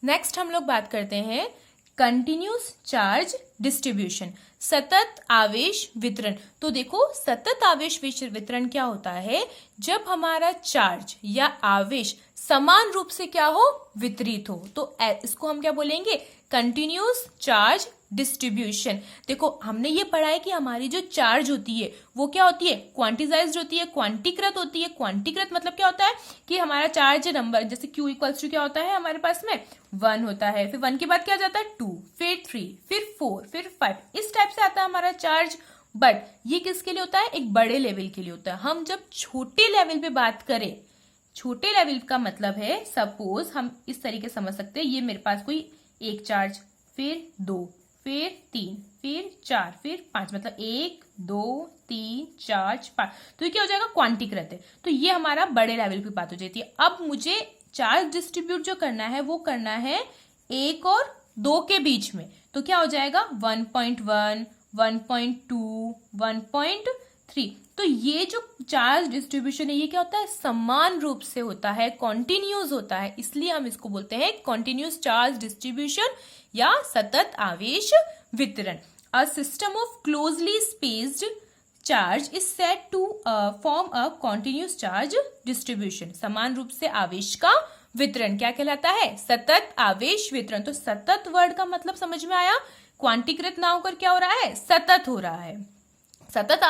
Next हम लोग बात करते हैं कंटिन्यूस चार्ज डिस्ट्रीब्यूशन, सतत आवेश वितरण। तो देखो सतत आवेश वितरण क्या होता है, जब हमारा चार्ज या आवेश समान रूप से क्या हो, वितरित हो। तो इसको हम क्या बोलेंगे, कंटिन्यूस चार्ज डिस्ट्रीब्यूशन। देखो हमने ये पढ़ा है कि हमारी जो चार्ज होती है वो क्या होती है, क्वांटिजाइज्ड होती है, क्वांटीकृत होती है। क्वांटीकृत मतलब क्या होता है कि हमारा चार्ज नंबर, जैसे Q इक्वल्स टू क्या होता है हमारे पास में 1 होता है, फिर 1 के बाद क्या जाता है 2, फिर 3, फिर 4, फिर 5, इस टाइप से आता है हमारा चार्ज। बट ये किसके लिए होता है, एक बड़े लेवल के लिए होता है। हम जब छोटे लेवल पे बात करें, छोटे लेवल का मतलब है, सपोज हम इस तरीके समझ सकते हैं, ये मेरे पास कोई एक चार्ज, फिर 2, फिर 3, फिर 4, फिर 5, मतलब 1 2 3 4 5, तो ये क्या हो जाएगा, क्वांटीकृत है। तो ये हमारा बड़े लेवल की बात हो जाती है। अब मुझे चार्ज डिस्ट्रीब्यूट जो करना है वो करना है 1 और 2 के बीच में। तो क्या हो जाएगा 1.1, 1.2, 1.3। तो ये जो चार्ज डिस्ट्रीब्यूशन है ये क्या होता है, समान रूप से होता है, कॉन्टिन्यूस होता है, इसलिए हम इसको बोलते हैं कॉन्टिन्यूस चार्ज डिस्ट्रीब्यूशन या सतत आवेश वितरण। A system of closely spaced charge is said to form a continuous charge distribution. समान रूप से आवेश का वितरण क्या कहलाता है, सतत आवेश वितरण। तो सतत वर्ड का मतलब समझ में आया, क्वांटीकृत ना होकर क्या हो रहा है, सतत हो रहा है। सतत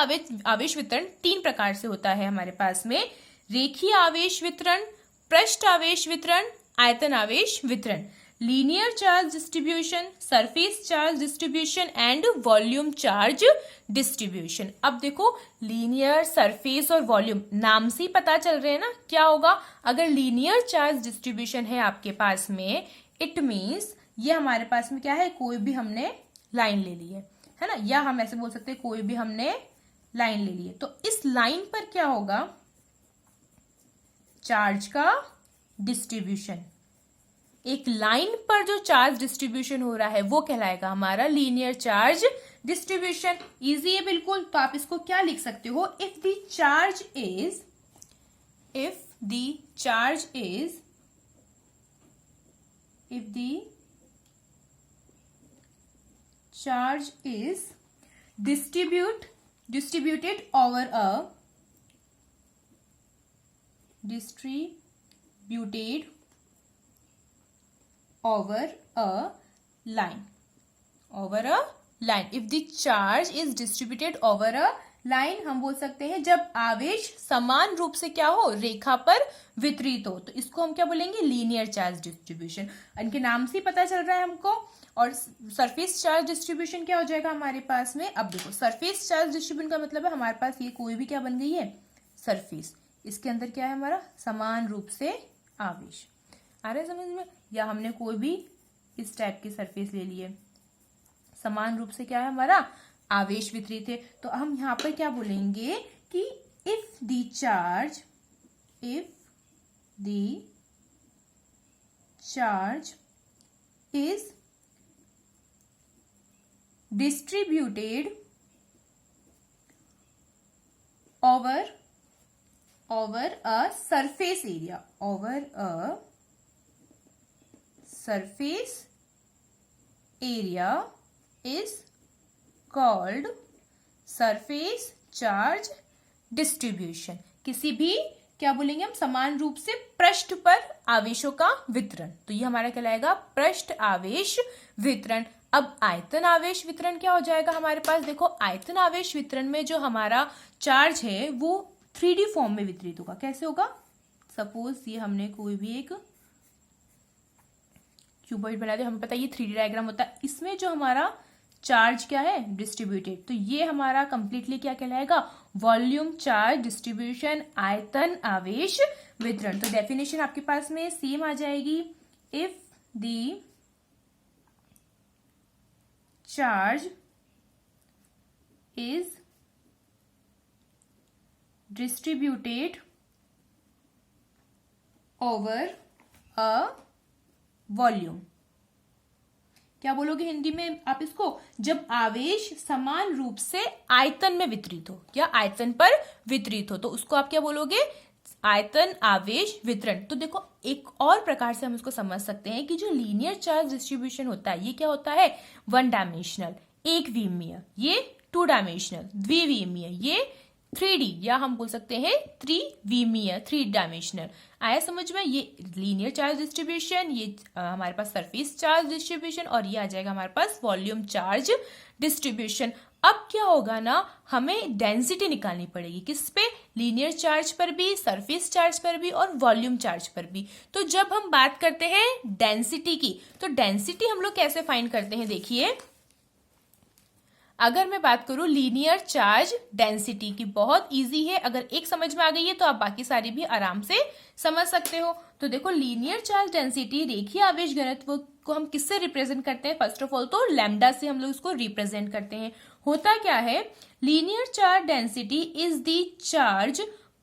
आवेश वितरण 3 प्रकार से होता है हमारे पास में, रेखीय आवेश वितरण, पृष्ठ आवेश वितरण, आयतन आवेश वितरण। Linear charge distribution, surface charge distribution and volume charge distribution. अब देखो लीनियर, सरफेस और वॉल्यूम नाम से ही पता चल रहे हैं ना क्या होगा। अगर लीनियर चार्ज डिस्ट्रीब्यूशन है आपके पास में, इट मीन्स ये हमारे पास में क्या है, कोई भी हमने लाइन ले ली है ना, या हम ऐसे बोल सकते हैं कोई भी हमने लाइन ले ली है। तो इस लाइन पर क्या होगा, चार्ज का डिस्ट्रीब्यूशन। एक लाइन पर जो चार्ज डिस्ट्रीब्यूशन हो रहा है वो कहलाएगा हमारा लीनियर चार्ज डिस्ट्रीब्यूशन। इजी है बिल्कुल। तो आप इसको क्या लिख सकते हो, if the charge is distributed over a line. If the charge is distributed over a line, हम बोल सकते हैं जब आवेश समान रूप से क्या हो, रेखा पर वितरित हो, तो इसको हम क्या बोलेंगे, लीनियर चार्ज डिस्ट्रीब्यूशन। इनके नाम से पता चल रहा है हमको। और सरफेस चार्ज डिस्ट्रीब्यूशन क्या हो जाएगा हमारे पास में, अब देखो सरफेस चार्ज डिस्ट्रीब्यूशन का मतलब है हमारे पास ये कोई भी क्या बन गई है, सरफेस, इसके अंदर क्या है हमारा, समान रूप से आवेश। आ रहा है समझ में, या हमने कोई भी इस टाइप की सरफेस ले ली है, समान रूप से क्या है हमारा, आवेश वितरित है। तो हम यहां पर क्या बोलेंगे कि if the charge is distributed over a surface area, is called surface charge distribution। किसी भी क्या बोलेंगे हम, समान रूप से पृष्ठ पर आवेशों का वितरण, तो ये हमारा कहलाएगा पृष्ठ आवेश वितरण। अब आयतन आवेश वितरण क्या हो जाएगा हमारे पास, देखो आयतन आवेश वितरण में जो हमारा चार्ज है वो 3D फॉर्म में वितरित होगा। कैसे होगा, सपोज ये हमने कोई भी एक क्यूबॉइड बना दिया, हमें पता है ये 3D डायग्राम होता है, इसमें जो हमारा चार्ज क्या है, डिस्ट्रीब्यूटेड, तो ये हमारा कंप्लीटली क्या कहलाएगा, वॉल्यूम चार्ज डिस्ट्रीब्यूशन, आयतन आवेश वितरण। तो डेफिनेशन आपके पास में सेम आ जाएगी, if the charge is distributed over a volume। क्या बोलोगे हिंदी में आप इसको, जब आवेश समान रूप से आयतन में वितरित हो या आयतन पर वितरित हो, तो उसको आप क्या बोलोगे, आयतन आवेश वितरण। तो देखो एक और प्रकार से हम इसको समझ सकते हैं कि जो लीनियर चार्ज डिस्ट्रीब्यूशन होता है ये क्या होता है, वन डायमेंशनल, एक विमीय, ये टू डायमेंशनल, द्विविमीय, ये 3D, या हम बोल सकते हैं त्रिविमीय, थ्री डायमेंशनल। आया समझ में? ये लीनियर चार्ज डिस्ट्रीब्यूशन, ये हमारे पास सरफेस चार्ज डिस्ट्रीब्यूशन, और ये आ जाएगा हमारे पास वॉल्यूम चार्ज डिस्ट्रीब्यूशन। अब क्या होगा ना, हमें डेंसिटी निकालनी पड़ेगी, किस पे, लीनियर चार्ज पर भी, सरफेस चार्ज पर भी, और वॉल्यूम चार्ज पर भी। तो जब हम बात करते हैं डेंसिटी की, तो डेंसिटी हम लोग कैसे फाइंड करते हैं, देखिए अगर मैं बात करूं लीनियर चार्ज डेंसिटी की, बहुत इजी है, अगर एक समझ में आ गई है तो आप बाकी सारी भी आराम से समझ सकते हो। तो देखो लीनियर चार्ज डेंसिटी, रेखीय आवेश घनत्व को हम किससे रिप्रेजेंट करते हैं, फर्स्ट ऑफ ऑल तो लैम्डा से हम लोग उसको रिप्रेजेंट करते हैं। होता क्या है, linear charge density is the charge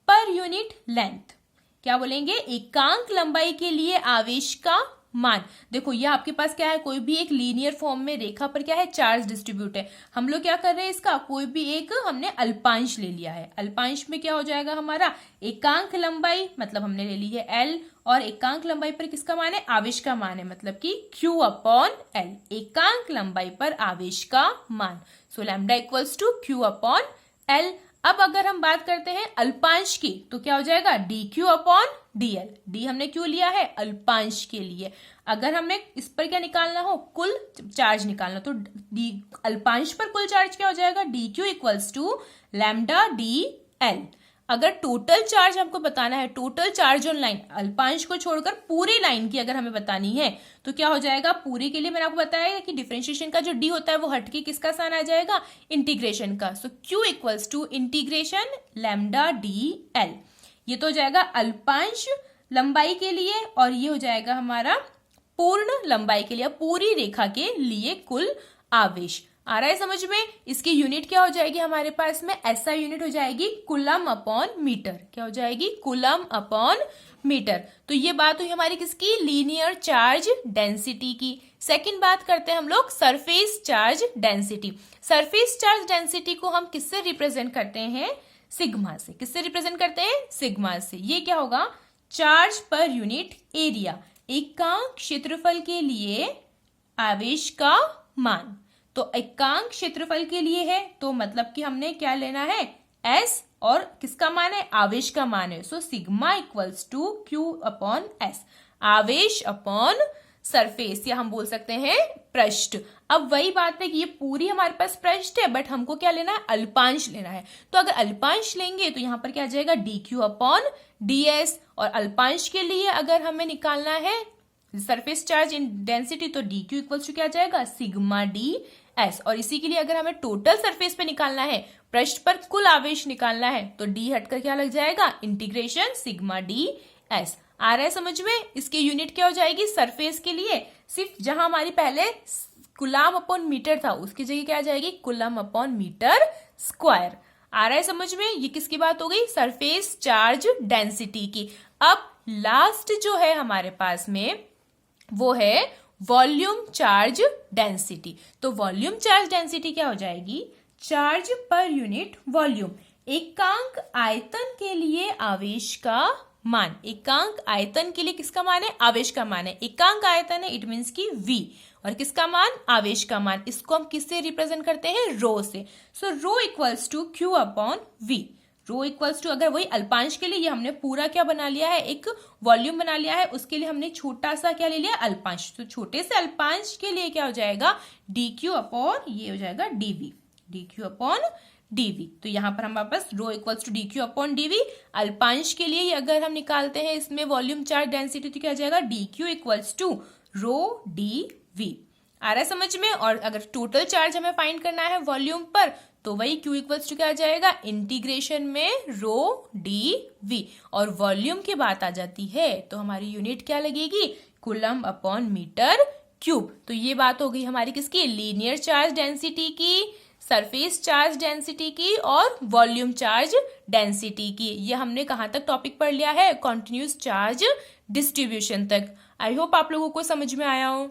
per unit length, क्या बोलेंगे, एकांक लंबाई के लिए आवेश का मान। देखो ये आपके पास क्या है, कोई भी एक लीनियर फॉर्म में रेखा पर क्या है, चार्ज डिस्ट्रीब्यूट है। हम लोग क्या कर रहे हैं, इसका कोई भी एक हमने अल्पांश ले लिया है। अल्पांश में क्या हो जाएगा हमारा, एकांक लंबाई, मतलब हमने ले ली है L, और एकांक लंबाई पर किसका मान है, आवेश का मान है, मतलब कि Q/L, एकांक लंबाई पर आवेश का मान। So lambda equals to Q/L। अब अगर हम बात करते हैं अल्पांश की, तो क्या हो जाएगा, dQ/dL। डी हमने क्यों लिया है, अल्पांश के लिए। अगर हमें इस पर क्या निकालना हो, कुल चार्ज निकालना, तो डी अल्पांश पर कुल चार्ज क्या हो जाएगा, dQ equals to lambda dL। अगर टोटल चार्ज हमको बताना है, टोटल चार्ज ऑन लाइन, अल्पांश को छोड़कर पूरी लाइन की अगर हमें बतानी है, तो क्या हो जाएगा, पूरे के लिए मैंने आपको बताया कि डिफरेंशिएशन का जो डी होता है वो हटके किसका साइन आ जाएगा, इंटीग्रेशन का। So Q equals to integration lambda dL। ये तो हो जाएगा अल्पांश लंबाई के लिए, और ये हो जाएगा हमारा पूर्ण लंबाई के लिए, पूरी रेखा के लिए कुल आवेश। आ रहा है समझ में? इसकी यूनिट क्या हो जाएगी हमारे पास में, ऐसा यूनिट हो जाएगी कूलम/मीटर। क्या हो जाएगी, कूलम/मीटर। तो ये बात हुई हमारी किसकी, लीनियर चार्ज डेंसिटी की। सेकंड बात करते हैं हम लोग surface charge density. Surface charge density को हम किससे रिप्रेजेंट करते हैं, सिग्मा से। किससे रिप्रेजेंट करते हैं, सिग्मा से। ये क्या होगा, चार्ज पर यूनिट एरिया, एकांक क्षेत्रफल के लिए आवेश का मान। तो एकांक क्षेत्रफल के लिए है, तो मतलब कि हमने क्या लेना है, S, और किसका मान है, आवेश का मान है। So sigma equals to Q/S, आवेश अपॉन सरफेस, या हम बोल सकते हैं पृष्ठ। अब वही बात है कि ये पूरी हमारे पास पृष्ठ है, बट हमको क्या लेना है, अल्पांश लेना है। तो अगर अल्पांश लेंगे तो यहाँ पर क्या आ जाएगा, dQ/ds, और अल्पांश के लिए अगर हमें निकालना है सरफेस चार्ज इन डेंसिटी, तो dQ इक्वल्स टू क्या आ जाएगा, सिग्मा ds। और इसी के लिए अगर हमें टोटल सरफेस पे निकालना है, पृष्ठ पर कुल आवेश निकालना है, तो d हटकर क्या लग जाएगा, इंटीग्रेशन सिग्मा ds। आ रहा है समझ में? इसकी यूनिट क्या हो जाएगी, सरफेस के लिए सिर्फ जहां हमारी पहले कूलम/मीटर था, उसकी जगह क्या आ जाएगी, कूलम/मीटर स्क्वायर। आ रहा है समझ में? ये किसकी बात हो गई, सरफेस चार्ज डेंसिटी की। अब लास्ट जो है हमारे पास में वो है वॉल्यूम चार्ज डेंसिटी। तो वॉल्यूम चार्ज डेंसिटी क्या हो जाएगी, चार्ज पर यूनिट वॉल्यूम, एकांक आयतन के लिए आवेश का मान। एकांक आयतन के लिए किसका मान है, आवेश का मान है। एकांक आयतन है, इट मीन्स की V, और किसका मान, आवेश का मान। इसको हम किससे रिप्रेजेंट करते हैं, रो से। So rho equals to Q/V। Rho equals to, अगर वही अल्पांश के लिए ये हमने पूरा क्या बना लिया है, एक वॉल्यूम बना लिया है, उसके लिए हमने छोटा सा क्या ले लिया, अल्पांश। तो छोटे से अल्पांश के लिए क्या हो जाएगा, dQ/ ये हो जाएगा dV, dQ/dV। तो यहाँ पर हम वापस रो इक्वल्स टू dQ/dV। अल्पांश के लिए अगर हम निकालते हैं इसमें वॉल्यूम चार्ज डेंसिटी, तो क्या हो जाएगा, dQ equals to rho dV। आ रहा है समझ में? और अगर टोटल चार्ज हमें फाइंड करना है वॉल्यूम पर, तो वही Q इक्वल्स टू क्या आ जाएगा, इंटीग्रेशन में रो dV। और वॉल्यूम की बात आ जाती है तो हमारी यूनिट क्या लगेगी, कूलम/मीटर क्यूब। तो ये बात हो गई हमारी किसकी, लीनियर चार्ज डेंसिटी की, सरफेस चार्ज डेंसिटी की, और वॉल्यूम चार्ज डेंसिटी की। ये हमने कहाँ तक टॉपिक पढ़ लिया है, कॉन्टिन्यूस चार्ज डिस्ट्रीब्यूशन तक। आई होप आप लोगों को समझ में आया हो।